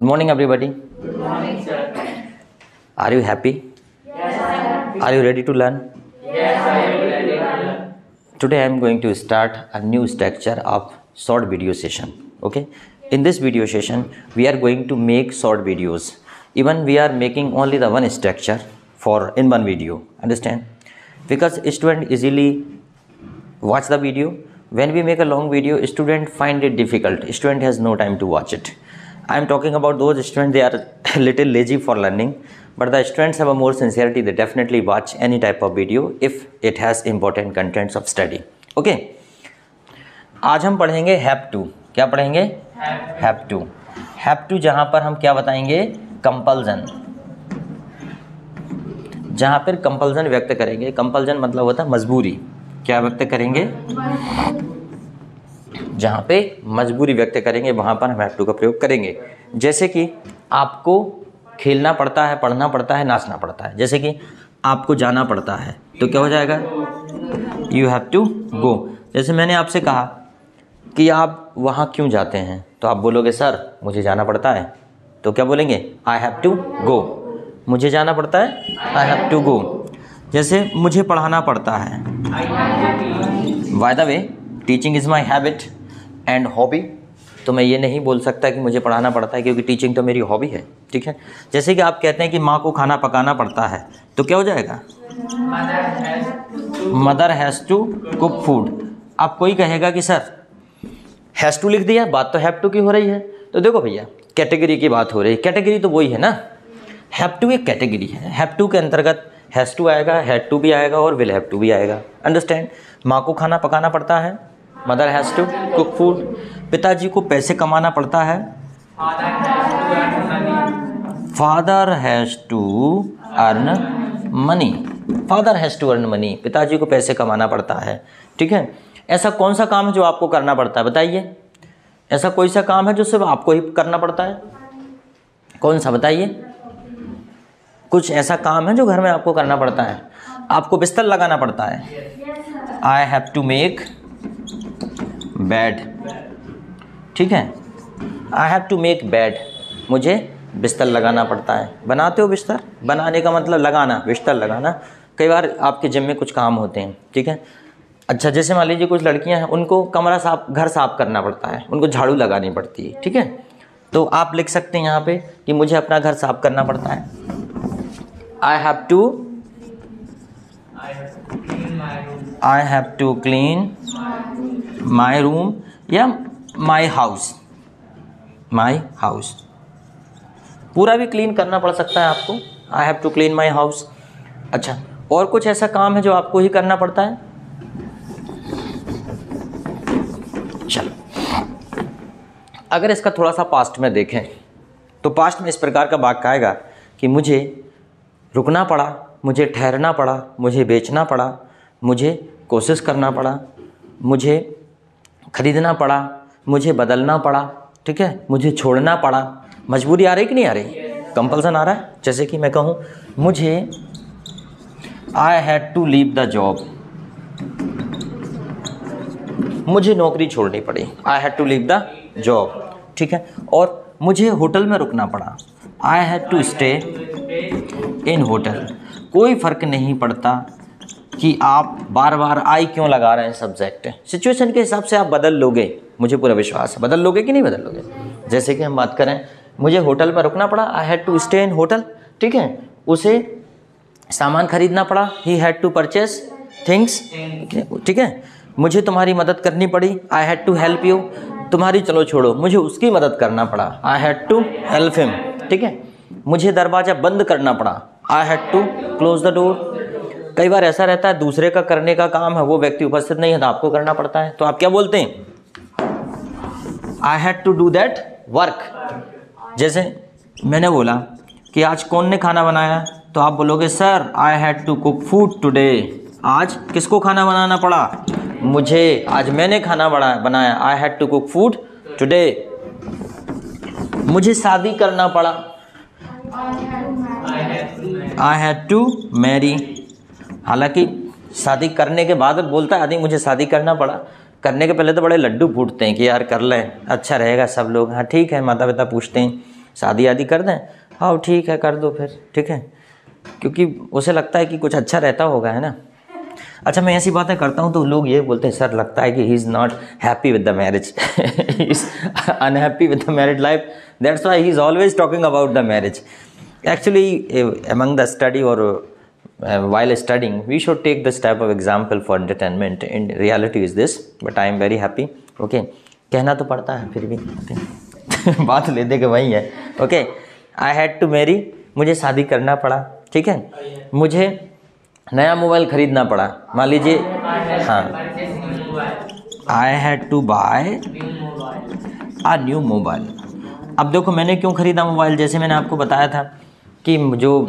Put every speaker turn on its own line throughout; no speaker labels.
Good morning, everybody.
Good morning, sir.
Are you happy?
Yes, I am.
Are you ready to learn?
Yes, I am ready to learn.
Today I am going to start a new structure of short video session. Okay. In this video session, we are going to make short videos. Even we are making only the one structure in one video. Understand? Because student easily watch the video. When we make a long video, student find it difficult. Student has no time to watch it. I am talking about those students, they are a little lazy for learning, but the students have a more sincerity. They definitely watch any type of video if it has important contents of study. Okay. आज हम पढ़ेंगे have to. क्या पढ़ेंगे? Have to. Have to जहाँ पर हम क्या बताएंगे? कंपल्जन. जहाँ पर कंपल्जन व्यक्त करेंगे. कंपल्जन मतलब होता है मजबूरी. क्या व्यक्त करेंगे? जहाँ पे मजबूरी व्यक्त करेंगे वहाँ पर हम हैव टू का प्रयोग करेंगे. जैसे कि आपको खेलना पड़ता है, पढ़ना पड़ता है, नाचना पड़ता है. जैसे कि आपको जाना पड़ता है तो क्या हो जाएगा? You have to go. जैसे मैंने आपसे कहा कि आप वहाँ क्यों जाते हैं तो आप बोलोगे सर मुझे जाना पड़ता है. तो क्या बोलेंगे? I have to go. मुझे जाना पड़ता है, आई हैव टू गो. जैसे मुझे पढ़ाना पड़ता है. By the way teaching is my habit and hobby. तो मैं ये नहीं बोल सकता कि मुझे पढ़ाना पड़ता है क्योंकि टीचिंग तो मेरी हॉबी है. ठीक है. जैसे कि आप कहते हैं कि माँ को खाना पकाना पड़ता है तो क्या हो जाएगा? Mother has to cook food. अब कोई कहेगा कि सर हैज़ टू लिख दिया, बात तो हैव टू की हो रही है. तो देखो भैया कैटेगरी की बात हो रही है. कैटेगरी तो वही है ना. हैव टू एक कैटेगरी है. हैव टू के अंतर्गत हैज़ टू आएगा, हैड टू भी आएगा और विल हैव टू भी आएगा. अंडरस्टैंड? माँ को खाना पकाना पड़ता है, mother has to cook food. पिताजी को पैसे कमाना पड़ता है, father has to earn money. Father has to earn money. पिताजी को पैसे कमाना पड़ता है. ठीक है. ऐसा कौन सा काम है जो आपको करना पड़ता है? बताइए. ऐसा कोई सा काम है जो सिर्फ आपको ही करना पड़ता है? कौन सा बताइए. कुछ ऐसा काम है जो घर में आपको करना पड़ता है. आपको बिस्तर लगाना पड़ता है. I have to make bed. ठीक है. I have to make bed. मुझे बिस्तर लगाना पड़ता है. बनाते हो बिस्तर? बनाने का मतलब लगाना, बिस्तर लगाना. कई बार आपके जिम में कुछ काम होते हैं. ठीक है. अच्छा जैसे मान लीजिए कुछ लड़कियां हैं, उनको कमरा साफ, घर साफ करना पड़ता है, उनको झाड़ू लगानी पड़ती है. ठीक है. तो आप लिख सकते हैं यहाँ पे कि मुझे अपना घर साफ करना पड़ता है. I have to clean my room या माई हाउस. पूरा भी क्लीन करना पड़ सकता है आपको. I have to clean my house. अच्छा और कुछ ऐसा काम है जो आपको ही करना पड़ता है? चलो अगर इसका थोड़ा सा पास्ट में देखें तो पास्ट में इस प्रकार का वाक्य आएगा कि मुझे रुकना पड़ा, मुझे ठहरना पड़ा, मुझे बेचना पड़ा, मुझे कोशिश करना पड़ा, मुझे खरीदना पड़ा, मुझे बदलना पड़ा. ठीक है. मुझे छोड़ना पड़ा. मजबूरी आ रही कि नहीं आ रही? कंपल्सन आ रहा है. जैसे कि मैं कहूँ मुझे I had to leave the job. मुझे नौकरी छोड़नी पड़ी. I had to leave the job. ठीक है. और मुझे होटल में रुकना पड़ा. I had to stay in hotel. कोई फ़र्क नहीं पड़ता कि आप बार बार आई क्यों लगा रहे हैं. सब्जेक्ट सिचुएशन के हिसाब से आप बदल लोगे. मुझे पूरा विश्वास है. बदल लोगे कि नहीं बदल लोगे? जैसे कि हम बात करें मुझे होटल पर रुकना पड़ा. I had to stay in hotel. ठीक है. उसे सामान खरीदना पड़ा. He had to purchase things. ठीक है. मुझे तुम्हारी मदद करनी पड़ी. I had to help you. तुम्हारी चलो छोड़ो, मुझे उसकी मदद करना पड़ा. I had to help him. ठीक है. मुझे दरवाज़ा बंद करना पड़ा. I had to close the door. कई बार ऐसा रहता है दूसरे का करने का काम है, वो व्यक्ति उपस्थित नहीं है तो आपको करना पड़ता है. तो आप क्या बोलते हैं? I had to do that work. जैसे मैंने बोला कि आज कौन ने खाना बनाया तो आप बोलोगे sir I had to cook food today. आज किसको खाना बनाना पड़ा? मुझे. आज मैंने खाना बनाया. I had to cook food today. मुझे शादी करना पड़ा. I had to marry. हालांकि शादी करने के बाद बोलता है आदमी मुझे शादी करना पड़ा. करने के पहले तो बड़े लड्डू फूटते हैं कि यार कर लें, अच्छा रहेगा, सब लोग हाँ ठीक है, माता पिता पूछते हैं शादी आदि कर दें? हाँ ठीक है, कर दो फिर, ठीक है, क्योंकि उसे लगता है कि कुछ अच्छा रहता होगा, है ना। अच्छा, मैं ऐसी बातें करता हूँ तो लोग ये बोलते हैं, सर लगता है कि he is not happy with the marriage, he is unhappy with the married life, that's why he is always talking about the marriage. Actually among the study or while studying we should take this type of example for entertainment. In reality is this, but I am very happy. Okay, कहना तो पड़ता है फिर भी, okay? बात ले दे के वही है। Okay, I had to marry, मुझे शादी करना पड़ा, ठीक है, मुझे नया मोबाइल खरीदना पड़ा, मान लीजिए, हाँ, I had to buy a new mobile. अब देखो मैंने क्यों ख़रीदा मोबाइल, जैसे मैंने आपको बताया था कि जो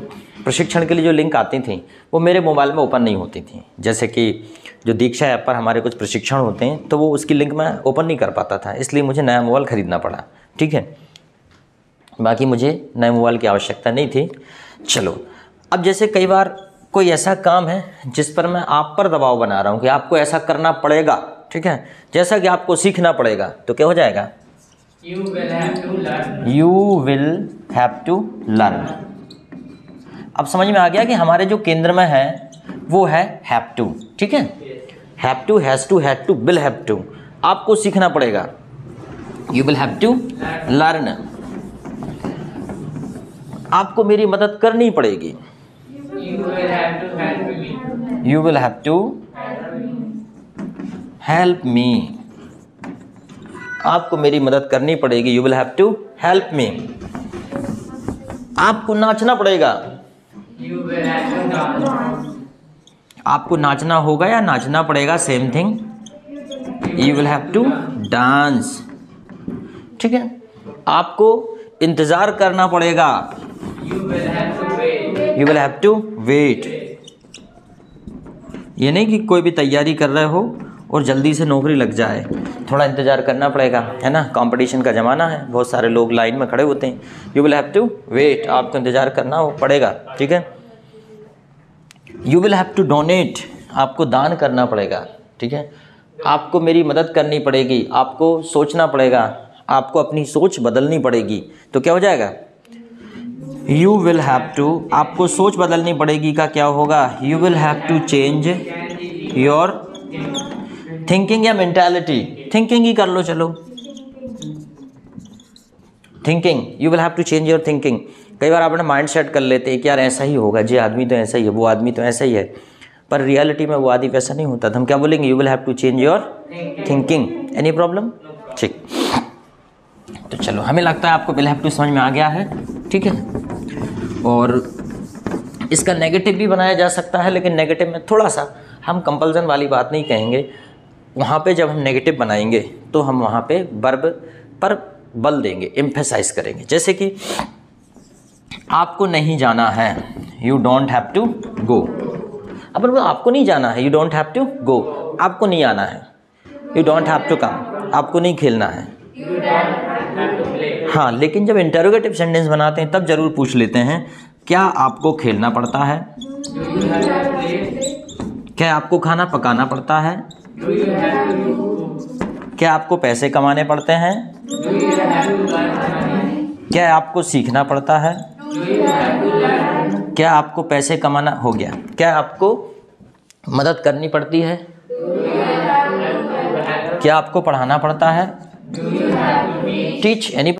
प्रशिक्षण के लिए जो लिंक आती थी वो मेरे मोबाइल में ओपन नहीं होती थी। जैसे कि जो दीक्षा ऐप पर हमारे कुछ प्रशिक्षण होते हैं तो वो उसकी लिंक मैं ओपन नहीं कर पाता था, इसलिए मुझे नया मोबाइल ख़रीदना पड़ा, ठीक है। बाकी मुझे नए मोबाइल की आवश्यकता नहीं थी। चलो, अब जैसे कई बार कोई ऐसा काम है जिस पर मैं आप पर दबाव बना रहा हूँ कि आपको ऐसा करना पड़ेगा, ठीक है, जैसा कि आपको सीखना पड़ेगा, तो क्या हो जाएगा?
You will have to learn.
You will have to learn. अब समझ में आ गया कि हमारे जो केंद्र में है वो है हैव टू, ठीक है, have to, has to, had to, will have to, आपको सीखना पड़ेगा। You will have to learn, आपको मेरी मदद करनी पड़ेगी।
You will have to help me.
You will have to help me, आपको मेरी मदद करनी पड़ेगी। You will have to help me, आपको नाचना पड़ेगा।
You will have to dance.
आपको नाचना होगा या नाचना पड़ेगा, same thing. You will have to dance, ठीक है, आपको इंतजार करना पड़ेगा।
You will have to wait.
You will have to wait. ये नहीं कि कोई भी तैयारी कर रहे हो और जल्दी से नौकरी लग जाए, थोड़ा इंतज़ार करना पड़ेगा, है ना, कंपटीशन का ज़माना है, बहुत सारे लोग लाइन में खड़े होते हैं। You will have to wait, आपको इंतज़ार करना पड़ेगा, ठीक है। You will have to donate, आपको दान करना पड़ेगा, ठीक है, आपको मेरी मदद करनी पड़ेगी, आपको सोचना पड़ेगा, आपको अपनी सोच बदलनी पड़ेगी, तो क्या हो जाएगा? यू विल हैव टू, आपको सोच बदलनी पड़ेगी का क्या होगा? You will have to change your thinking या मेंटालिटी, थिंकिंग ही कर लो, चलो, thinking, you will have to change your thinking. कई बार अपना माइंड सेट कर लेते हैं कि यार ऐसा ही होगा, ये आदमी तो ऐसा ही है, वो आदमी तो ऐसा ही है, पर रियलिटी में वो आदमी वैसा नहीं होता। तो हम क्या बोलेंगे? You will have to change your thinking. Any problem? ठीक, तो चलो, हमें लगता है आपको विल हैव टू समझ में आ गया है, ठीक है। और इसका नेगेटिव भी बनाया जा सकता है, लेकिन नेगेटिव में थोड़ा सा हम कंपल्सन वाली बात नहीं कहेंगे। वहाँ पे जब हम नेगेटिव बनाएंगे तो हम वहाँ पे वर्ब पर बल देंगे, एम्फेसाइज करेंगे। जैसे कि आपको नहीं जाना है, you don't have to go. अब आपको नहीं जाना है, you don't have to go, आपको नहीं आना है, you don't have to come, आपको नहीं खेलना है। हाँ, लेकिन जब इंटरोगेटिव सेंटेंस बनाते हैं तब जरूर पूछ लेते हैं, क्या आपको खेलना पड़ता है? क्या आपको खाना पकाना पड़ता है? क्या आपको पैसे कमाने पड़ते हैं? क्या आपको सीखना पड़ता है? क्या आपको पैसे कमाना हो गया? क्या आपको मदद करनी पड़ती है? क्या आपको पढ़ाना पड़ता है? Teach any